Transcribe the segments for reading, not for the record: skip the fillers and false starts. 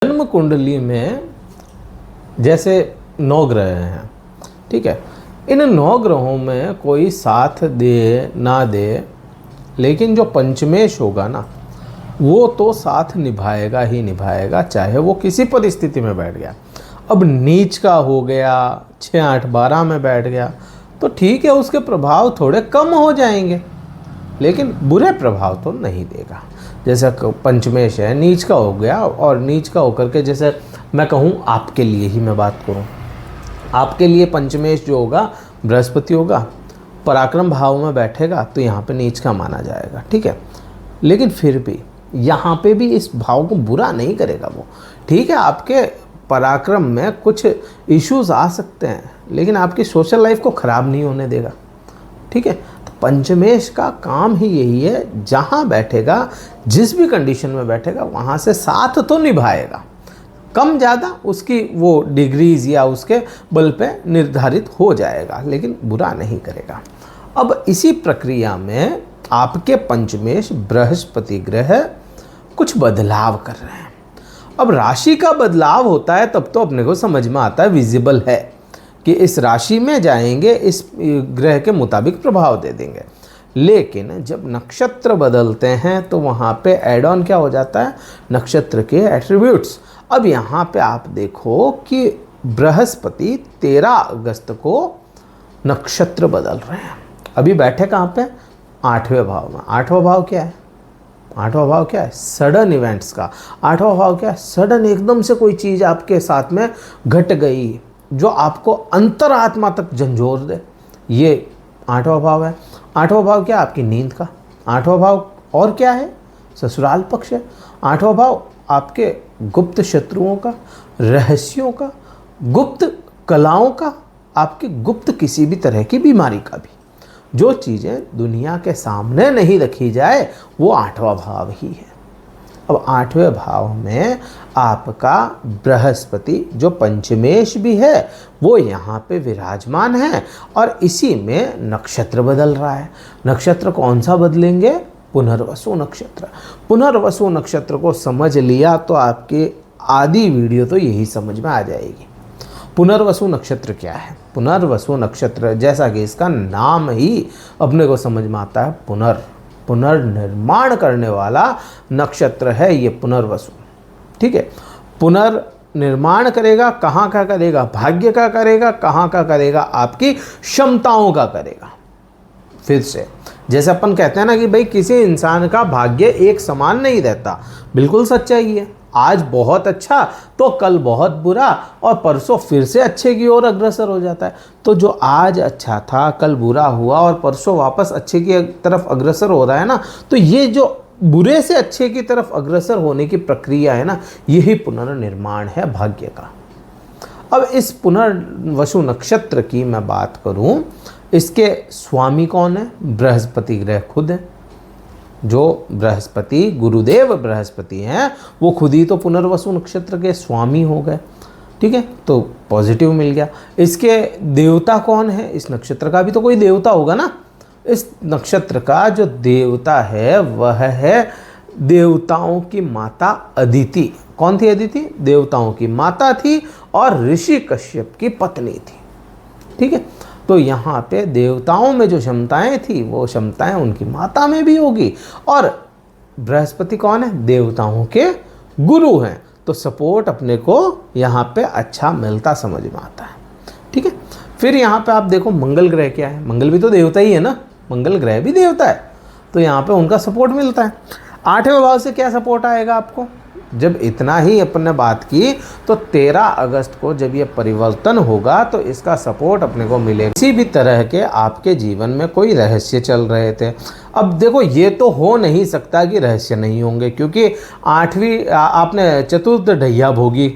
जन्म कुंडली में जैसे 9 ग्रह हैं, ठीक है। इन 9 ग्रहों में कोई साथ दे ना दे, लेकिन जो पंचमेश होगा ना वो तो साथ निभाएगा ही निभाएगा, चाहे वो किसी परिस्थिति में बैठ गया। अब नीच का हो गया, 6, 8, 12 में बैठ गया तो ठीक है, उसके प्रभाव थोड़े कम हो जाएंगे, लेकिन बुरे प्रभाव तो नहीं देगा। जैसे पंचमेश है, नीच का हो गया, और नीच का होकर के जैसे मैं कहूँ आपके लिए ही मैं बात करूँ, आपके लिए पंचमेश जो होगा बृहस्पति होगा, पराक्रम भाव में बैठेगा तो यहाँ पे नीच का माना जाएगा, ठीक है। लेकिन फिर भी यहाँ पे भी इस भाव को बुरा नहीं करेगा वो, ठीक है। आपके पराक्रम में कुछ इश्यूज आ सकते हैं, लेकिन आपकी सोशल लाइफ को ख़राब नहीं होने देगा, ठीक है। तो पंचमेश का काम ही यही है, जहाँ बैठेगा, जिस भी कंडीशन में बैठेगा वहाँ से साथ तो निभाएगा, कम ज़्यादा उसकी वो डिग्रीज या उसके बल पे निर्धारित हो जाएगा, लेकिन बुरा नहीं करेगा। अब इसी प्रक्रिया में आपके पंचमेश बृहस्पति ग्रह कुछ बदलाव कर रहे हैं। अब राशि का बदलाव होता है तब तो अपने को समझ में आता है, विजिबल है कि इस राशि में जाएंगे, इस ग्रह के मुताबिक प्रभाव दे देंगे। लेकिन जब नक्षत्र बदलते हैं तो वहाँ पे एड ऑन क्या हो जाता है, नक्षत्र के एट्रीब्यूट्स। अब यहाँ पे आप देखो कि बृहस्पति 13 अगस्त को नक्षत्र बदल रहे हैं। अभी बैठे कहाँ पे, 8वें भाव में। 8वां भाव क्या है, 8वां भाव क्या है, सडन इवेंट्स का। 8वां भाव क्या है, सडन एकदम से कोई चीज़ आपके साथ में घट गई जो आपको अंतरात्मा तक झंझोर दे, ये 8वां भाव है। 8वां भाव क्या है, आपकी नींद का। 8वां भाव और क्या है, ससुराल पक्ष है। 8वां भाव आपके गुप्त शत्रुओं का, रहस्यों का, गुप्त कलाओं का, आपकी गुप्त किसी भी तरह की बीमारी का भी। जो चीज़ें दुनिया के सामने नहीं रखी जाए वो 8वां भाव ही है। अब 8वें भाव में आपका बृहस्पति जो पंचमेश भी है वो यहाँ पे विराजमान है, और इसी में नक्षत्र बदल रहा है। नक्षत्र कौन सा बदलेंगे, पुनर्वसु नक्षत्र। पुनर्वसु नक्षत्र को समझ लिया तो आपके आधी वीडियो तो यही समझ में आ जाएगी। पुनर्वसु नक्षत्र क्या है, पुनर्वसु नक्षत्र जैसा कि इसका नाम ही अपने को समझ में आता है, पुनर्निर्माण करने वाला नक्षत्र है ये पुनर्वसु, ठीक है। पुनर्निर्माण करेगा, कहाँ का करेगा, भाग्य का करेगा, कहाँ का करेगा, आपकी क्षमताओं का करेगा। फिर से जैसे अपन कहते हैं ना कि भाई किसी इंसान का भाग्य एक समान नहीं रहता, बिल्कुल सच्चाई है। आज बहुत अच्छा तो कल बहुत बुरा, और परसों फिर से अच्छे की ओर अग्रसर हो जाता है। तो जो आज अच्छा था कल बुरा हुआ और परसों वापस अच्छे की तरफ अग्रसर हो रहा है ना, तो ये जो बुरे से अच्छे की तरफ अग्रसर होने की प्रक्रिया है ना, यही पुनर्निर्माण है भाग्य का। अब इस पुनर्वसु नक्षत्र की मैं बात करूं, इसके स्वामी कौन है, बृहस्पति ग्रह खुद है। जो बृहस्पति गुरुदेव बृहस्पति हैं वो खुद ही तो पुनर्वसु नक्षत्र के स्वामी हो गए, ठीक है। तो पॉजिटिव मिल गया। इसके देवता कौन है, इस नक्षत्र का भी तो कोई देवता होगा ना। इस नक्षत्र का जो देवता है वह है देवताओं की माता अदिति। कौन थी अदिति, देवताओं की माता थी और ऋषि कश्यप की पत्नी थी, ठीक है। तो यहाँ पे देवताओं में जो क्षमताएं थी वो क्षमताएं उनकी माता में भी होगी। और बृहस्पति कौन है, देवताओं के गुरु हैं, तो सपोर्ट अपने को यहाँ पे अच्छा मिलता समझ में आता है, ठीक है। फिर यहाँ पे आप देखो मंगल ग्रह क्या है, मंगल भी तो देवता ही है ना, मंगल ग्रह भी देवता है, तो यहाँ पे उनका सपोर्ट मिलता है। 8वें भाव से क्या सपोर्ट आएगा आपको, जब इतना ही अपन ने बात की तो 13 अगस्त को जब ये परिवर्तन होगा तो इसका सपोर्ट अपने को मिलेगा। किसी भी तरह के आपके जीवन में कोई रहस्य चल रहे थे, अब देखो ये तो हो नहीं सकता कि रहस्य नहीं होंगे, क्योंकि 8वीं आपने चतुर्थ ढैया भोगी,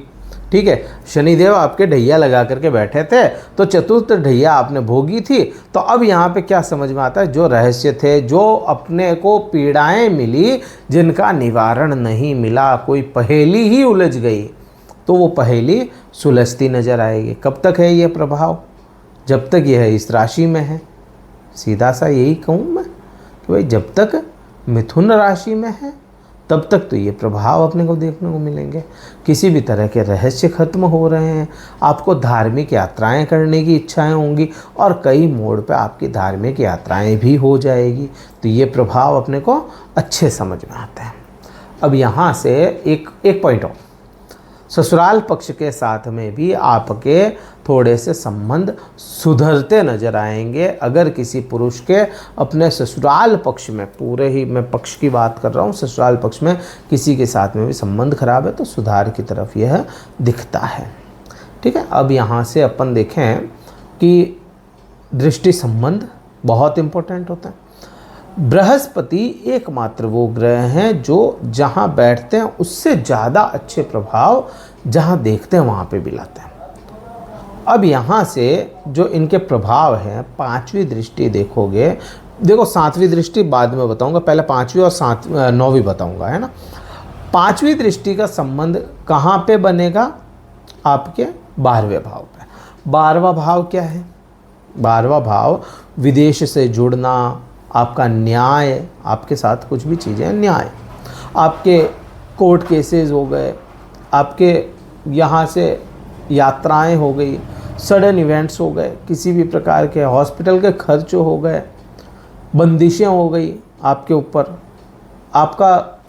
ठीक है। शनिदेव आपके ढैया लगा करके बैठे थे तो चतुर्थ ढैया आपने भोगी थी। तो अब यहाँ पे क्या समझ में आता है, जो रहस्य थे, जो अपने को पीड़ाएं मिली, जिनका निवारण नहीं मिला, कोई पहेली ही उलझ गई, तो वो पहेली सुलझती नजर आएगी। कब तक है ये प्रभाव, जब तक यह इस राशि में है। सीधा सा यही कहूँ मैं कि भाई जब तक मिथुन राशि में है तब तक तो ये प्रभाव अपने को देखने को मिलेंगे। किसी भी तरह के रहस्य खत्म हो रहे हैं, आपको धार्मिक यात्राएं करने की इच्छाएं होंगी और कई मोड़ पे आपकी धार्मिक यात्राएं भी हो जाएगी। तो ये प्रभाव अपने को अच्छे समझ में आते हैं। अब यहाँ से एक पॉइंट और, ससुराल पक्ष के साथ में भी आपके थोड़े से संबंध सुधरते नजर आएंगे। अगर किसी पुरुष के अपने ससुराल पक्ष में, पूरे ही मैं पक्ष की बात कर रहा हूँ, ससुराल पक्ष में किसी के साथ में भी संबंध खराब है तो सुधार की तरफ यह दिखता है। ठीक है, अब यहाँ से अपन देखें कि दृष्टि संबंध बहुत इम्पोर्टेंट होता है। बृहस्पति एकमात्र वो ग्रह हैं जो जहाँ बैठते हैं उससे ज़्यादा अच्छे प्रभाव जहाँ देखते हैं वहाँ पे भी लाते हैं। अब यहाँ से जो इनके प्रभाव हैं, पांचवी दृष्टि देखोगे, देखो सातवीं दृष्टि बाद में बताऊंगा, पहले पांचवी और नौवीं बताऊंगा, है ना। पांचवी दृष्टि का संबंध कहाँ पे बनेगा? आपके 12वें भाव पे। 12वां भाव क्या है? 12वां भाव विदेश से जुड़ना, आपका न्याय, आपके साथ कुछ भी चीज़ें न्याय, आपके कोर्ट केसेस हो गए, आपके यहाँ से यात्राएं हो गई, सडन इवेंट्स हो गए, किसी भी प्रकार के हॉस्पिटल के खर्च हो गए, बंदिशें हो गई आपके ऊपर, आपका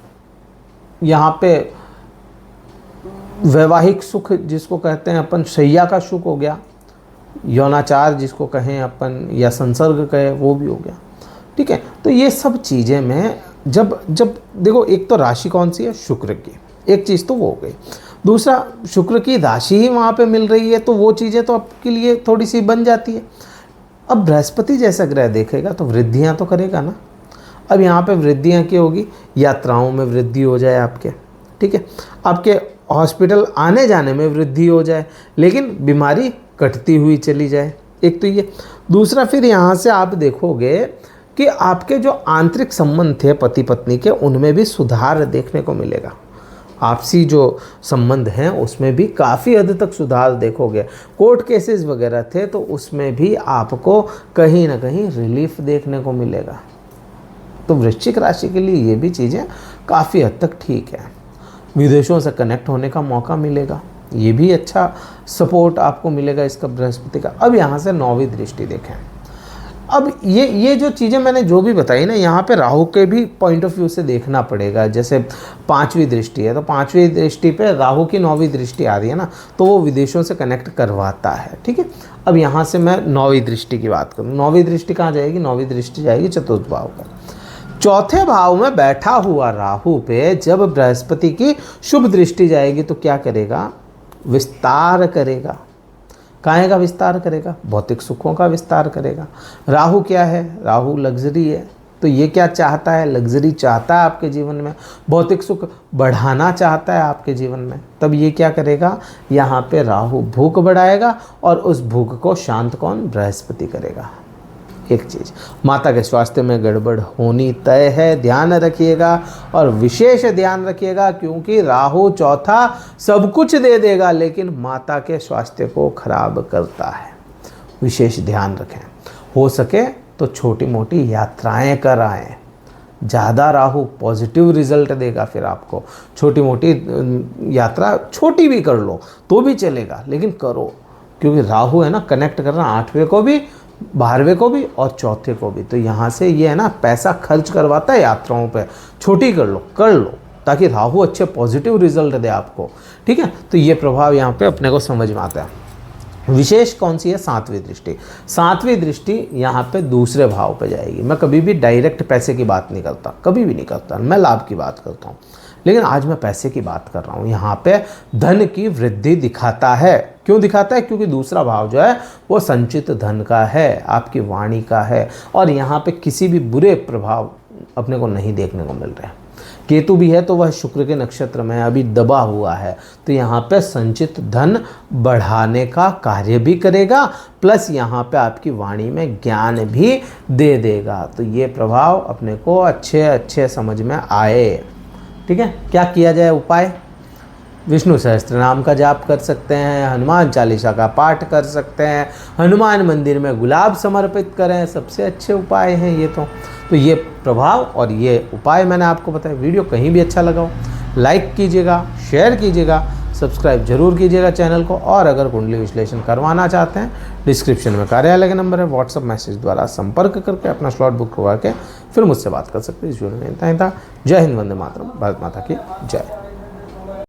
यहाँ पे वैवाहिक सुख जिसको कहते हैं अपन, शैया का सुख हो गया, यौनाचार जिसको कहें अपन या संसर्ग कहे वो भी हो गया। ठीक है, तो ये सब चीज़ें में जब देखो, एक तो राशि कौन सी है? शुक्र की, एक चीज़ तो वो हो गई। दूसरा, शुक्र की राशि ही वहाँ पे मिल रही है तो वो चीज़ें तो आपके लिए थोड़ी सी बन जाती है। अब बृहस्पति जैसा ग्रह देखेगा तो वृद्धियाँ तो करेगा ना। अब यहाँ पे वृद्धियाँ क्या होगी? यात्राओं में वृद्धि हो जाए आपके, ठीक है, आपके हॉस्पिटल आने जाने में वृद्धि हो जाए, लेकिन बीमारी कटती हुई चली जाए, एक तो ये। दूसरा, फिर यहाँ से आप देखोगे कि आपके जो आंतरिक संबंध थे पति पत्नी के, उनमें भी सुधार देखने को मिलेगा। आपसी जो संबंध हैं उसमें भी काफ़ी हद तक सुधार देखोगे। कोर्ट केसेस वगैरह थे तो उसमें भी आपको कहीं ना कहीं रिलीफ देखने को मिलेगा। तो वृश्चिक राशि के लिए ये भी चीज़ें काफ़ी हद तक ठीक है। विदेशों से कनेक्ट होने का मौका मिलेगा, ये भी अच्छा सपोर्ट आपको मिलेगा इसका बृहस्पति का। अब यहाँ से 9वीं दृष्टि देखें। अब ये जो चीज़ें मैंने जो भी बताई ना, यहाँ पे राहु के भी पॉइंट ऑफ व्यू से देखना पड़ेगा। जैसे 5वीं दृष्टि है तो 5वीं दृष्टि पे राहु की 9वीं दृष्टि आ रही है ना, तो वो विदेशों से कनेक्ट करवाता है। ठीक है, अब यहाँ से मैं 9वीं दृष्टि की बात करूँ। 9वीं दृष्टि कहाँ जाएगी? 9वीं दृष्टि जाएगी चतुर्थ भाव पर। चौथे भाव में बैठा हुआ राहु पे जब बृहस्पति की शुभ दृष्टि जाएगी तो क्या करेगा? विस्तार करेगा। काहे का विस्तार करेगा? भौतिक सुखों का विस्तार करेगा। राहु क्या है? राहु लग्जरी है, तो ये क्या चाहता है? लग्जरी चाहता है आपके जीवन में, भौतिक सुख बढ़ाना चाहता है आपके जीवन में। तब ये क्या करेगा? यहाँ पे राहु भूख बढ़ाएगा और उस भूख को शांत कौन? बृहस्पति करेगा। एक चीज़, माता के स्वास्थ्य में गड़बड़ होनी तय है, ध्यान रखिएगा और विशेष ध्यान रखिएगा, क्योंकि राहु चौथा सब कुछ दे देगा लेकिन माता के स्वास्थ्य को खराब करता है। विशेष ध्यान रखें, हो सके तो छोटी मोटी यात्राएं कराएं। ज़्यादा राहु पॉजिटिव रिजल्ट देगा, फिर आपको छोटी मोटी यात्रा छोटी भी कर लो तो भी चलेगा, लेकिन करो, क्योंकि राहु है ना कनेक्ट करना 8वें को भी, 12वें को भी और चौथे को भी। तो यहाँ से ये है ना पैसा खर्च करवाता है यात्राओं पे। छोटी कर लो ताकि राहु अच्छे पॉजिटिव रिजल्ट दे आपको। ठीक है, तो ये प्रभाव यहाँ पे अपने को समझ में आता है। विशेष कौन सी है? 7वीं दृष्टि। 7वीं दृष्टि यहाँ पे दूसरे भाव पे जाएगी। मैं कभी भी डायरेक्ट पैसे की बात नहीं करता, कभी भी नहीं करता, मैं लाभ की बात करता हूँ, लेकिन आज मैं पैसे की बात कर रहा हूँ। यहाँ पे धन की वृद्धि दिखाता है। क्यों दिखाता है? क्योंकि दूसरा भाव जो है वो संचित धन का है, आपकी वाणी का है, और यहाँ पे किसी भी बुरे प्रभाव अपने को नहीं देखने को मिल रहे हैं। केतु भी है तो वह शुक्र के नक्षत्र में अभी दबा हुआ है, तो यहाँ पे संचित धन बढ़ाने का कार्य भी करेगा, प्लस यहाँ पे आपकी वाणी में ज्ञान भी दे देगा। तो ये प्रभाव अपने को अच्छे समझ में आए। ठीक है, क्या किया जाए उपाय? विष्णु सहस्त्र नाम का जाप कर सकते हैं, हनुमान चालीसा का पाठ कर सकते हैं, हनुमान मंदिर में गुलाब समर्पित करें, सबसे अच्छे उपाय हैं ये तो ये प्रभाव और ये उपाय मैंने आपको बताया। वीडियो कहीं भी अच्छा लगा हो लाइक कीजिएगा, शेयर कीजिएगा, सब्सक्राइब जरूर कीजिएगा चैनल को। और अगर कुंडली विश्लेषण करवाना चाहते हैं, डिस्क्रिप्शन में कार्यालय का नंबर है, व्हाट्सअप मैसेज द्वारा संपर्क करके अपना स्लॉट बुक करवा के फिर मुझसे बात कर सकते हैं। इस वीडियो में इतना ही था। जय हिंद, वंदे मातरम, भारत माता की जय।